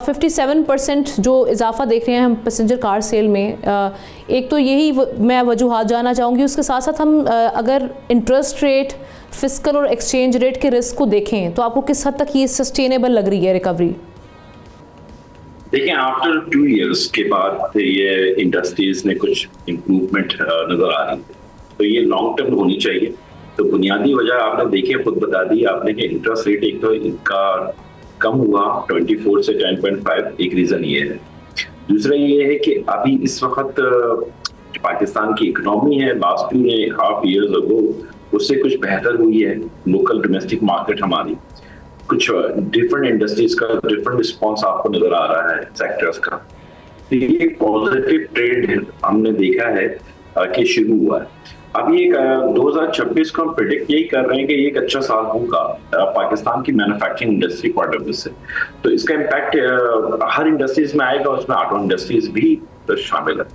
57% जो इजाफा देख रहे हैं हम पैसेंजर कार सेल में, एक तो यही मैं वजूहात जानना चाहूँगी। उसके साथ साथ हम अगर इंटरेस्ट रेट, फिस्कल और एक्सचेंज रेट के रिस्क को देखें तो आपको किस हद तक ये सस्टेनेबल लग रही है रिकवरी? देखिए, आफ्टर 2 इयर्स के बाद ये इंडस्ट्रीज में कुछ इम्प्रूवमेंट नजर आ रही है, तो ये लॉन्ग टर्म होनी चाहिए। तो बुनियादी वजह आपने देखिए, खुद बता दी आपने कि इंटरेस्ट रेट एक तो इनका कम हुआ 24 से 10.5, एक रीजन ये है। दूसरा ये है कि अभी इस वक्त पाकिस्तान की इकोनॉमी है लास्ट 2.5 years अगो उससे कुछ बेहतर हुई है। लोकल डोमेस्टिक मार्केट हमारी, कुछ डिफरेंट इंडस्ट्रीज का डिफरेंट रिस्पॉन्स आपको नजर आ रहा है सेक्टर्स का। तो ये पॉजिटिव ट्रेंड हमने देखा है कि शुरू हुआ है। अभी एक 2026 को हम प्रेडिक्ट यही कर रहे हैं कि ये एक अच्छा साल होगा पाकिस्तान की manufacturing industry point of view से। तो इसका इम्पैक्ट हर इंडस्ट्रीज में आएगा, उसमें ऑटो इंडस्ट्रीज भी तो शामिल है।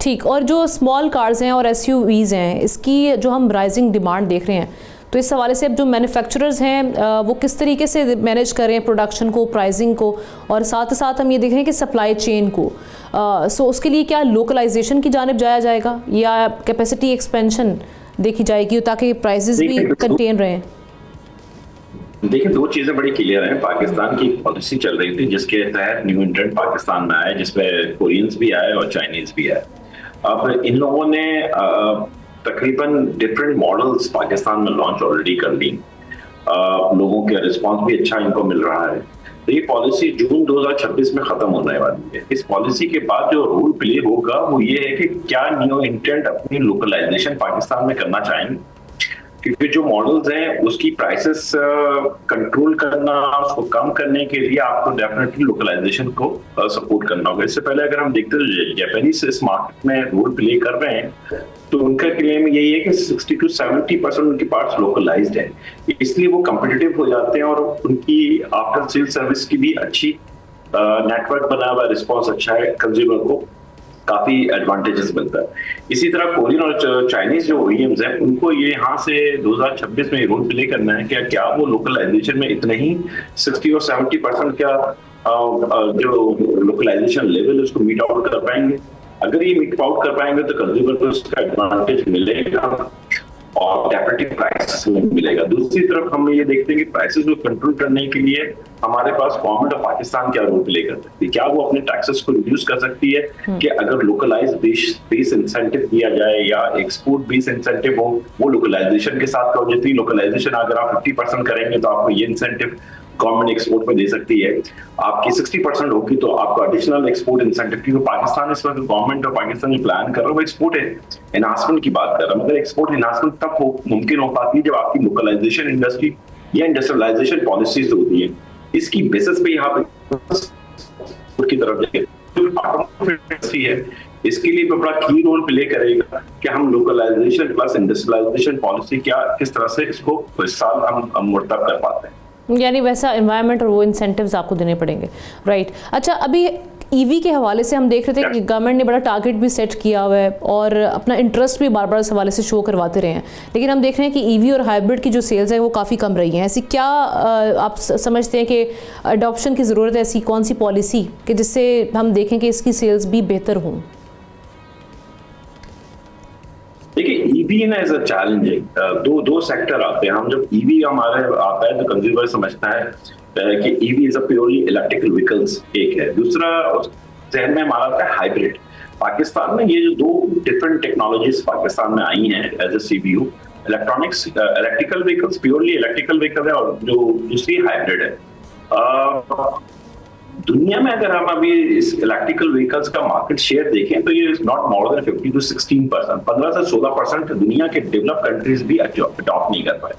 ठीक, और जो स्मॉल कार्स हैं और एसयूवीज हैं, इसकी जो हम राइजिंग डिमांड देख रहे हैं, तो इस हवाले से अब जो मैन्युफैक्चरर्स हैं वो किस तरीके से मैनेज कर रहे हैं प्रोडक्शन को, प्राइसिंग को, और साथ ही साथ हम ये देख रहे हैं कि सप्लाई चेन को। सो उसके लिए क्या लोकलाइजेशन की जानिब जाया जाएगा या कैपेसिटी एक्सपेंशन देखी जाएगी ताकि प्राइसेस भी कंटेन रहें? देखिए, दो चीजें बड़ी क्लियर हैं। पाकिस्तान की पॉलिसी चल रही थी जिसके तहत न्यू एंट्रेंट पाकिस्तान में आए, जिसमें कोरियंस भी आए और चाइनीज भी आए। अब इन लोगों ने तकरीबन डिफरेंट मॉडल्स पाकिस्तान में लॉन्च ऑलरेडी कर ली। लोगों का रिस्पांस भी अच्छा इनको मिल रहा है। तो ये पॉलिसी जून 2026 में खत्म होने वाली है। इस पॉलिसी के बाद जो रोल प्ले होगा वो ये है कि क्या न्यू एंट्रेंट अपनी लोकलाइजेशन पाकिस्तान में करना चाहेंगे, क्योंकि जो मॉडल्स हैं उसकी प्राइसेस कंट्रोल करना, उसको कम करने के लिए आपको डेफिनेटली लोकलाइजेशन को सपोर्ट करना होगा। इससे पहले अगर हम देखते हैं जापानीज इस मार्केट में रोल प्ले कर रहे हैं, तो उनका क्लेम यही है कि 60 to 70% उनके पार्ट्स लोकलाइज्ड हैं, इसलिए वो कम्पिटिटिव हो जाते हैं और उनकी आफ्टर सेल सर्विस की भी अच्छी नेटवर्क बना हुआ, रिस्पॉन्स अच्छा है, कंज्यूमर को काफी एडवांटेजेस मिलता है। इसी तरह कोरियन और चाइनीज जो ओईएम्स हैं, उनको ये यहाँ से 2026 में रोल प्ले करना है कि क्या वो लोकलाइजेशन में इतने ही 60 और 70% का जो लोकलाइजेशन लेवल है उसको मीट आउट कर पाएंगे। अगर ये मीट आउट कर पाएंगे तो कंज्यूमर को उसका एडवांटेज मिलेगा और डेफिनेटली प्राइस मिलेगा। दूसरी तरफ हम ये देखते हैं कि प्राइसेस को कंट्रोल करने के लिए हमारे पास गवर्नमेंट ऑफ पाकिस्तान क्या रोल प्ले कर सकती है। क्या वो अपने टैक्सेस को रिड्यूस कर सकती है कि अगर लोकलाइज बेस इंसेंटिव दिया जाए या एक्सपोर्ट बेस इंसेंटिव हो, वो लोकलाइजेशन के साथ हो। जितनी लोकलाइजेशन अगर आप 50% करेंगे तो आपको ये इंसेंटिव गवर्नमेंट एक्सपोर्ट में दे सकती है। आपकी 60% होगी तो आपको एडिशनल एक्सपोर्ट इंसेंटिव, क्योंकि पाकिस्तान इस वक्त गवर्नमेंट और पाकिस्तान जो प्लान कर रहा है वो एक्सपोर्ट एनहांसमेंट की बात कर रहा है। मगर एक्सपोर्ट एनहांसमेंट तब मुमकिन हो पाती है जब आपकी लोकलाइजेशन इंडस्ट्री या इंडस्ट्रियलाइजेशन पॉलिसीज होती है। इसकी बेसिस पे यहाँ पे की तरफ इंडस्ट्री है, इसके लिए बड़ा की रोल प्ले करेगा कि हम लोकलाइजेशन प्लस इंडस्ट्रियलाइजेशन पॉलिसी क्या किस तरह से इसको इस साल हम मुर्तब कर पाते हैं, यानी वैसा एनवायरनमेंट और वो इंसेंटिव्स आपको देने पड़ेंगे। राइट। अच्छा, अभी ईवी के हवाले से हम देख रहे थे कि गवर्नमेंट ने बड़ा टारगेट भी सेट किया हुआ है और अपना इंटरेस्ट भी बार बार इस हवाले से शो करवाते रहे हैं, लेकिन हम देख रहे हैं कि ईवी और हाइब्रिड की जो सेल्स है वो काफ़ी कम रही हैं। ऐसी क्या आप समझते हैं कि अडॉप्शन की ज़रूरत है, ऐसी कौन सी पॉलिसी कि जिससे हम देखें कि इसकी सेल्स भी बेहतर हों? देखिए, ईवी ना एज अ चैलेंज है। दो सेक्टर आते हैं। हम जब ईवी हमारे आता है तो कंज्यूमर समझता है कि EV is a purely electrical vehicles, एक है। दूसरा जहन में हमारा आता है हाइब्रिड। पाकिस्तान में ये जो दो डिफरेंट टेक्नोलॉजीज पाकिस्तान में आई हैं as a CBU, electronics electrical vehicles, purely electrical vehicle है, और जो दूसरी हाइब्रिड है। दुनिया में अगर हम अभी इस इलेक्ट्रिकल व्हीकल्स का मार्केट शेयर देखें तो ये is not more than 50 to 16%, 15 से 16% दुनिया के डेवलप कंट्रीज भी अडॉप्ट नहीं कर पाए।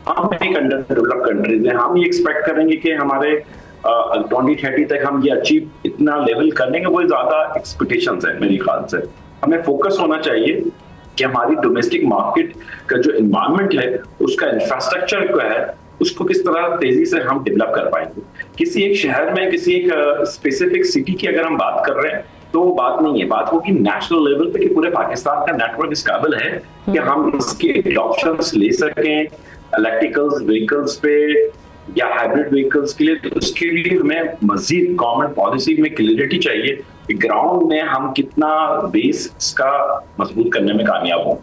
हम एक अंडर डेवलप कंट्रीज हैं। हम ये एक्सपेक्ट करेंगे कि हमारे 2030 तक हम ये अचीव इतना लेवल करने के, वो ज्यादा एक्सपेक्टेशंस है मेरे ख्याल से। हमें फोकस होना चाहिए कि हमारी डोमेस्टिक मार्केट का जो एनवायरनमेंट है, उसका इंफ्रास्ट्रक्चर क्या है, उसको किस तरह तेजी से हम डेवलप कर पाएंगे। किसी एक शहर में, किसी एक स्पेसिफिक सिटी की अगर हम बात कर रहे हैं तो वो बात नहीं है, बात होगी नेशनल लेवल पे कि पूरे पाकिस्तान का नेटवर्क इस काबिल है कि हम इसके ऑप्शंस ले सकें इलेक्ट्रिकल व्हीकल्स पे या हाइब्रिड व्हीकल्स के लिए, तो उसके लिए हमें मजीद गवर्नमेंट पॉलिसी में क्लियरिटी चाहिए कि ग्राउंड में हम कितना बेस का मजबूत करने में कामयाब हों।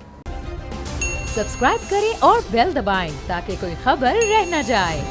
सब्सक्राइब करें और बेल दबाएं ताकि कोई खबर रह न जाए।